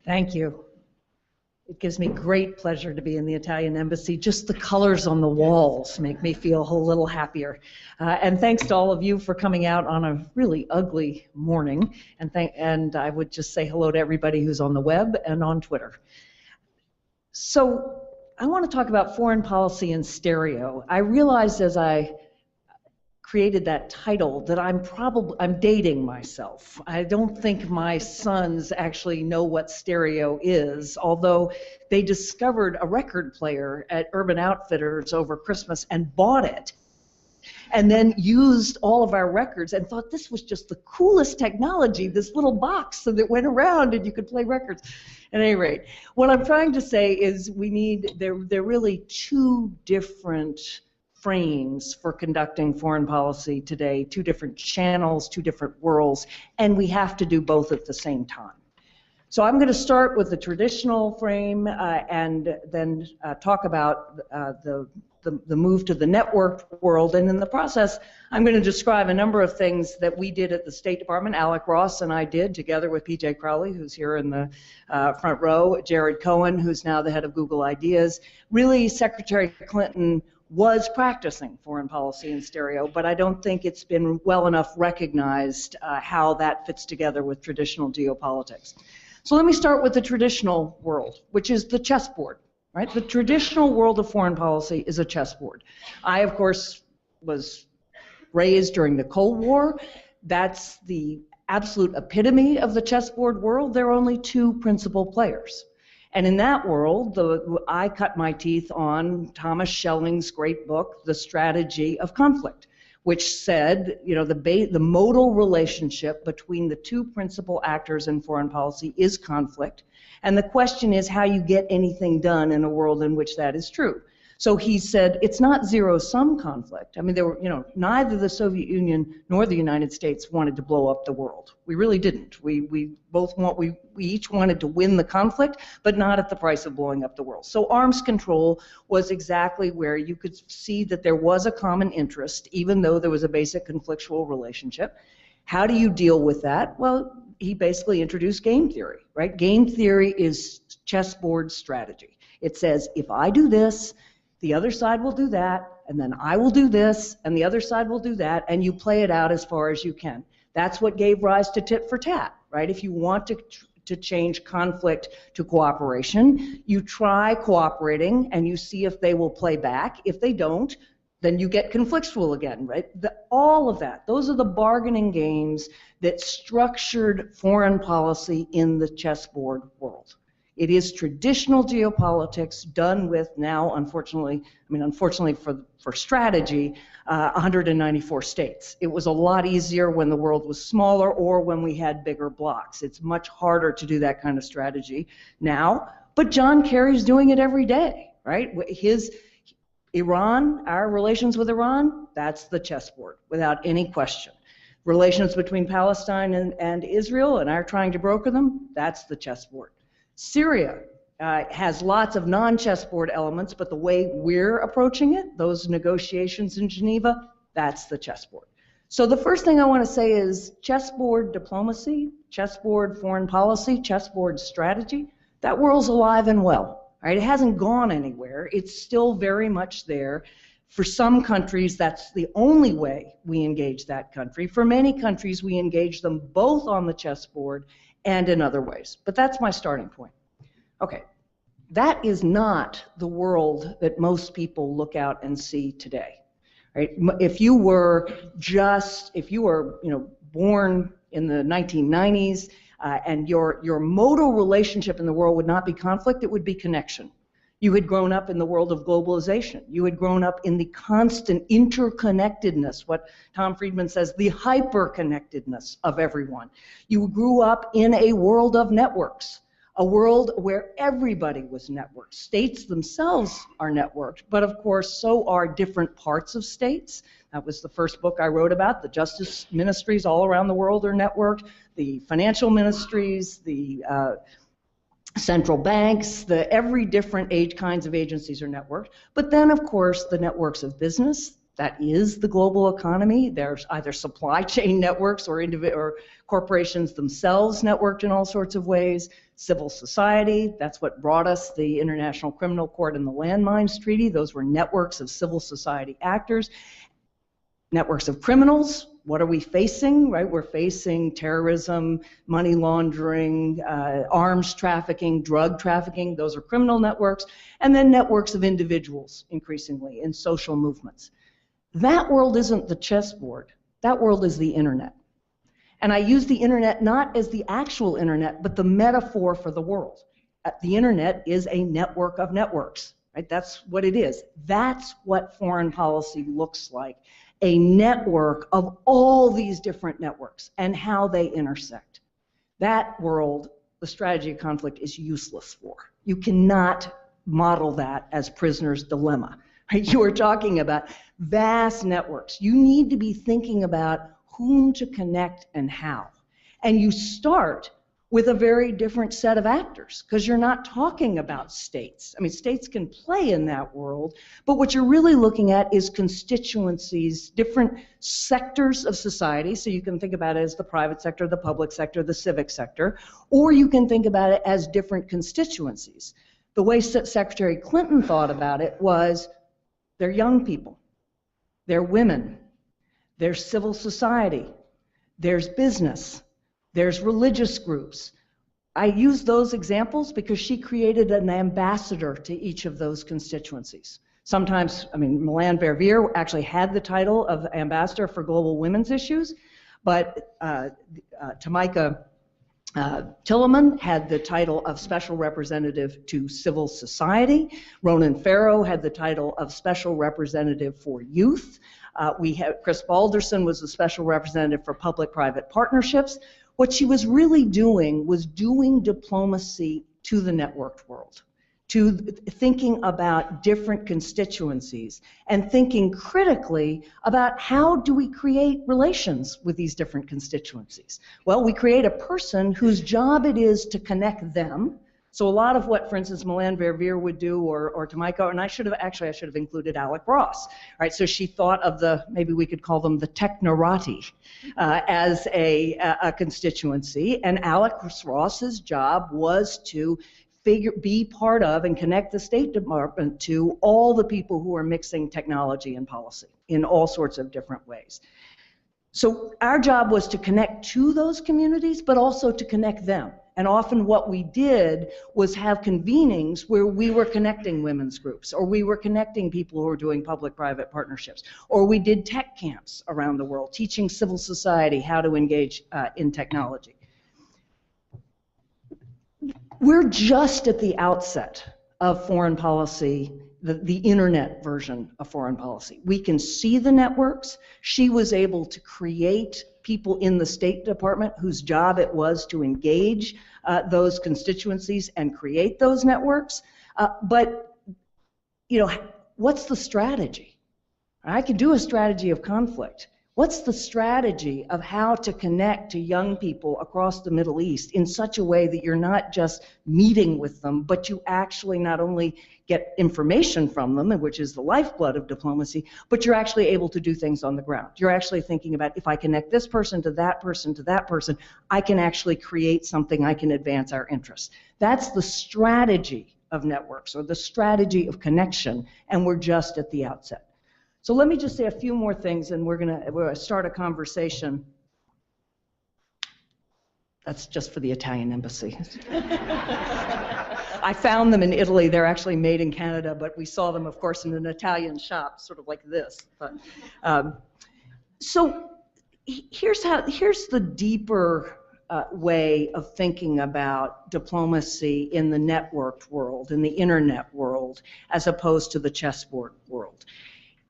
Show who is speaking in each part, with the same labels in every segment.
Speaker 1: Thank you. It gives me great pleasure to be in the Italian Embassy. Just the colors on the walls make me feel a little happier. And thanks to all of you for coming out on a really ugly morning. And I would just say hello to everybody who's on the web and on Twitter. So I want to talk about foreign policy in stereo. I realized as I created that title that I'm dating myself. I don't think my sons actually know what stereo is, although they discovered a record player at Urban Outfitters over Christmas and bought it, and then used all of our records and thought this was just the coolest technology, this little box that went around and you could play records. At any rate, what I'm trying to say is there are really two different frames for conducting foreign policy today, two different channels, two different worlds, and we have to do both at the same time. So I'm going to start with the traditional frame and then talk about the move to the networked world, and in the process I'm going to describe a number of things that we did at the State Department. Alec Ross and I did, together with PJ Crowley, who's here in the front row, Jared Cohen, who's now the head of Google Ideas. Really, Secretary Clinton was practicing foreign policy in stereo, but I don't think it's been well enough recognized how that fits together with traditional geopolitics. So let me start with the traditional world, which is the chessboard, right? The traditional world of foreign policy is a chessboard. I, of course, was raised during the Cold War. That's the absolute epitome of the chessboard world. There are only two principal players. And in that world, I cut my teeth on Thomas Schelling's great book, The Strategy of Conflict, which said, you know, the modal relationship between the two principal actors in foreign policy is conflict. And the question is how you get anything done in a world in which that is true. So he said it's not zero-sum conflict. I mean, there were, you know, neither the Soviet Union nor the United States wanted to blow up the world. We really didn't. We each wanted to win the conflict, but not at the price of blowing up the world. So arms control was exactly where you could see that there was a common interest, even though there was a basic conflictual relationship. How do you deal with that? Well, he basically introduced game theory, right? Game theory is chessboard strategy. It says, if I do this, the other side will do that, and then I will do this, and the other side will do that, and you play it out as far as you can. That's what gave rise to tit for tat, right? If you want to change conflict to cooperation, you try cooperating, and you see if they will play back. If they don't, then you get conflictual again, right? All of that, those are the bargaining games that structured foreign policy in the chessboard world. It is traditional geopolitics done with now, unfortunately for strategy, 194 states. It was a lot easier when the world was smaller or when we had bigger blocks. It's much harder to do that kind of strategy now, but John Kerry's doing it every day, right? Our relations with Iran, that's the chessboard, without any question. Relations between Palestine and Israel and our trying to broker them, that's the chessboard. Syria has lots of non-chessboard elements, but the way we're approaching it, those negotiations in Geneva, that's the chessboard. So the first thing I want to say is chessboard diplomacy, chessboard foreign policy, chessboard strategy, that world's alive and well, right? It hasn't gone anywhere. It's still very much there. For some countries, that's the only way we engage that country. For many countries, we engage them both on the chessboard and in other ways. But that's my starting point. Okay, that is not the world that most people look out and see today, right? If you were born in the 1990s and your modal relationship in the world would not be conflict, it would be connection. You had grown up in the world of globalization. You had grown up in the constant interconnectedness, what Tom Friedman says, the hyper-connectedness of everyone. You grew up in a world of networks, a world where everybody was networked. States themselves are networked, but of course so are different parts of states. That was the first book I wrote about. The justice ministries all around the world are networked. The financial ministries, the central banks, every different kinds of agencies are networked. But then, of course, the networks of business, That is the global economy. There's either supply chain networks or corporations themselves networked in all sorts of ways. Civil society, that's what brought us the International Criminal Court and the Landmines Treaty. Those were networks of civil society actors. Networks of criminals, what are we facing, right? We're facing terrorism, money laundering, arms trafficking, drug trafficking. Those are criminal networks. And then networks of individuals, increasingly, in social movements. That world isn't the chessboard. That world is the internet. And I use the internet not as the actual internet, but the metaphor for the world. The internet is a network of networks, right? That's what it is. That's what foreign policy looks like. A network of all these different networks and how they intersect. That world, the strategy of conflict is useless for. You cannot model that as prisoner's dilemma. Right? You are talking about vast networks. You need to be thinking about whom to connect and how. And you start with a very different set of actors, because you're not talking about states. I mean, states can play in that world, but what you're really looking at is constituencies, different sectors of society. So you can think about it as the private sector, the public sector, the civic sector, or you can think about it as different constituencies. The way Secretary Clinton thought about it was, they're young people, they're women, there's civil society, there's business, there's religious groups. I use those examples because she created an ambassador to each of those constituencies. Sometimes, I mean, Milan Verveer actually had the title of Ambassador for Global Women's Issues, but Tamika Tilleman had the title of Special Representative to Civil Society. Ronan Farrow had the title of Special Representative for Youth. Chris Balderson was the Special Representative for Public-Private Partnerships. What she was really doing was doing diplomacy to the networked world, to thinking about different constituencies and thinking critically about how do we create relations with these different constituencies. Well, we create a person whose job it is to connect them. So a lot of what, for instance, Milan Verveer would do, or Tamika, and I should have included Alec Ross, right? So she thought of maybe we could call them the technorati as a constituency, and Alec Ross's job was to be part of and connect the State Department to all the people who are mixing technology and policy in all sorts of different ways. So our job was to connect to those communities, but also to connect them. And often what we did was have convenings where we were connecting women's groups, or we were connecting people who were doing public-private partnerships, or we did tech camps around the world, teaching civil society how to engage in technology. We're just at the outset of foreign policy, the internet version of foreign policy. We can see the networks. She was able to create people in the State Department whose job it was to engage those constituencies and create those networks. But, you know, what's the strategy? I can do a strategy of conflict. What's the strategy of how to connect to young people across the Middle East in such a way that you're not just meeting with them, but you actually not only get information from them, which is the lifeblood of diplomacy, but you're actually able to do things on the ground. You're actually thinking about, if I connect this person to that person to that person, I can actually create something, I can advance our interests. That's the strategy of networks, or the strategy of connection, and we're just at the outset. So let me just say a few more things, and we're gonna start a conversation. That's just for the Italian embassy. I found them in Italy. They're actually made in Canada, but we saw them, of course, in an Italian shop, sort of like this. But, so here's the deeper way of thinking about diplomacy in the networked world, in the internet world, as opposed to the chessboard world.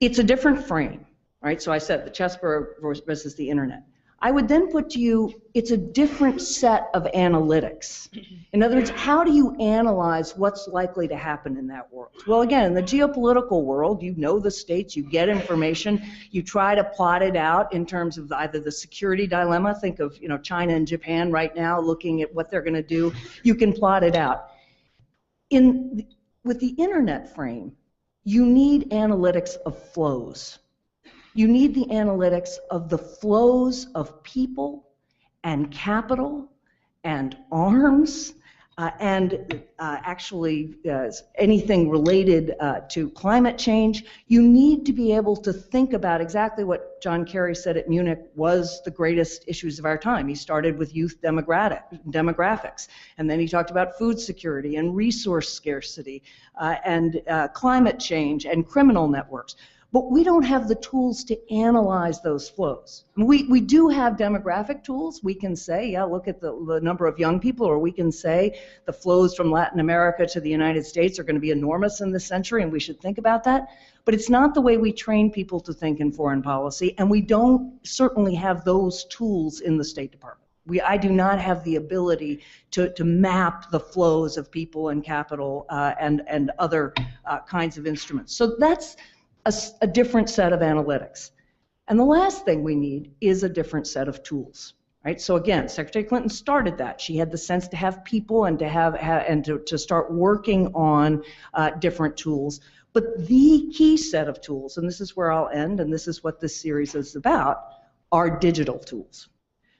Speaker 1: It's a different frame, right? So I said the chessboard versus the internet. I would then put to you, it's a different set of analytics. In other words, how do you analyze what's likely to happen in that world? Well, again, in the geopolitical world, you know the states, you get information, you try to plot it out in terms of either the security dilemma, think of China and Japan right now looking at what they're going to do, you can plot it out. With the internet frame, you need analytics of flows. You need the analytics of the flows of people and capital and arms actually anything related to climate change. You need to be able to think about exactly what John Kerry said at Munich was the greatest issues of our time. He started with youth demographics, and then he talked about food security and resource scarcity and climate change and criminal networks. But we don't have the tools to analyze those flows. We do have demographic tools. We can say, yeah, look at the number of young people, or we can say the flows from Latin America to the United States are going to be enormous in this century, and we should think about that. But it's not the way we train people to think in foreign policy, and we don't certainly have those tools in the State Department. I do not have the ability to map the flows of people and capital and other kinds of instruments. So that's a different set of analytics. And the last thing we need is a different set of tools, right? So again, Secretary Clinton started that. She had the sense to have people and to start working on different tools. But the key set of tools, and this is where I'll end, and this is what this series is about, are digital tools.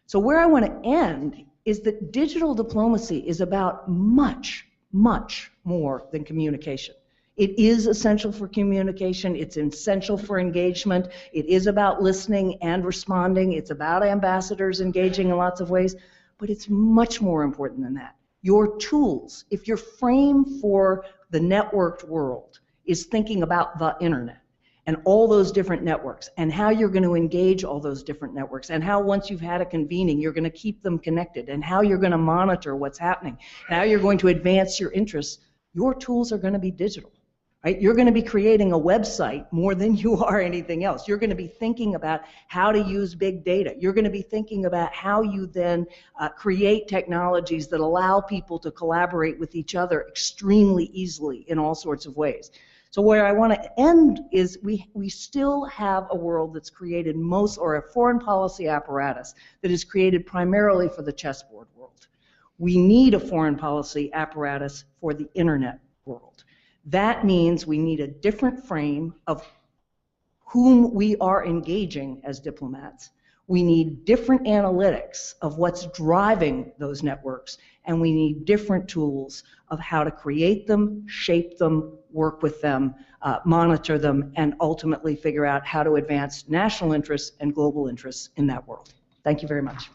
Speaker 1: So where I want to end is that digital diplomacy is about much, much more than communication. It is essential for communication. It's essential for engagement. It is about listening and responding. It's about ambassadors engaging in lots of ways. But it's much more important than that. Your tools, if your frame for the networked world is thinking about the internet and all those different networks and how you're going to engage all those different networks and how once you've had a convening you're going to keep them connected and how you're going to monitor what's happening, how you're going to advance your interests, your tools are going to be digital. Right? You're going to be creating a website more than you are anything else. You're going to be thinking about how to use big data. You're going to be thinking about how you then create technologies that allow people to collaborate with each other extremely easily in all sorts of ways. So where I want to end is we still have a world that's created or a foreign policy apparatus that is created primarily for the chessboard world. We need a foreign policy apparatus for the internet world. That means we need a different frame of whom we are engaging as diplomats. We need different analytics of what's driving those networks, and we need different tools of how to create them, shape them, work with them, monitor them, and ultimately figure out how to advance national interests and global interests in that world. Thank you very much.